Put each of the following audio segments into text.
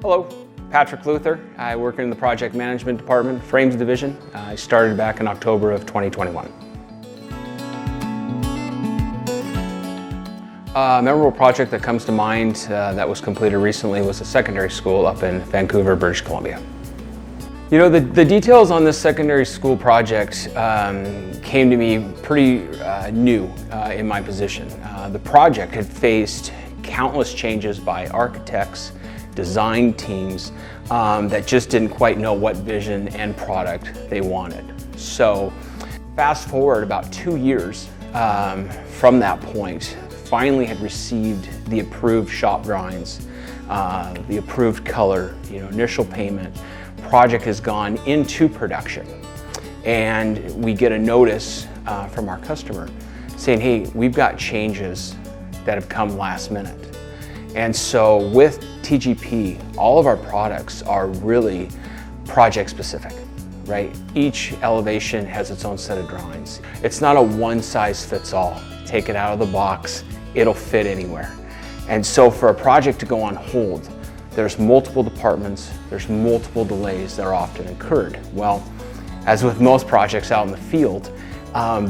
Hello, Patrick Luther. I work in the project management department, Frames Division. I started back in October of 2021. A memorable project that comes to mind that was completed recently was a secondary school up in Vancouver, British Columbia. You know, the details on this secondary school project came to me pretty new in my position. The project had faced countless changes by architects, design teams that just didn't quite know what vision and product they wanted. So fast forward about 2 years from that point, finally had received the approved shop drawings, the approved color, initial payment. Project has gone into production, and we get a notice from our customer saying, hey, we've got changes that have come last minute. And so with TGP, all of our products are really project specific, right? Each elevation has its own set of drawings. It's not a one size fits all. Take it out of the box, it'll fit anywhere. And so for a project to go on hold, there's multiple departments, there's multiple delays that are often incurred. Well, as with most projects out in the field,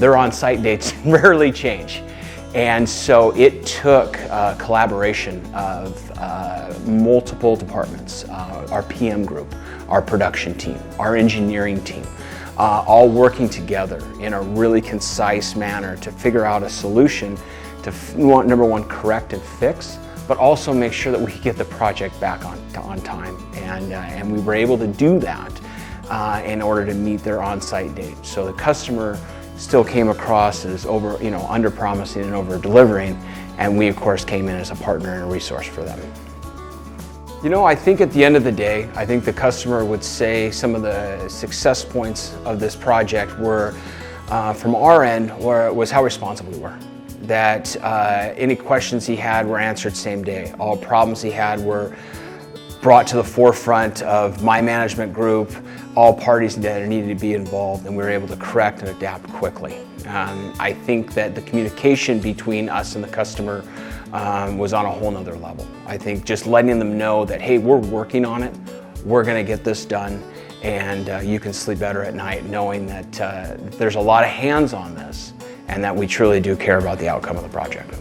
their on-site dates rarely change. And so it took collaboration of multiple departments, our PM group, our production team, our engineering team, all working together in a really concise manner to figure out a solution to, number one, correct and fix, but also make sure that we get the project back on time. And we were able to do that in order to meet their on-site date. So the customer still came across as under promising and over delivering, and we of course came in as a partner and a resource for them. I think at the end of the day, I think the customer would say some of the success points of this project were, from our end, was how responsive we were. That any questions he had were answered same day. All problems he had were brought to the forefront of my management group, all parties that needed to be involved, and we were able to correct and adapt quickly. I think that the communication between us and the customer was on a whole nother level. I think just letting them know that, hey, we're working on it, we're gonna get this done, and you can sleep better at night knowing that there's a lot of hands on this and that we truly do care about the outcome of the project.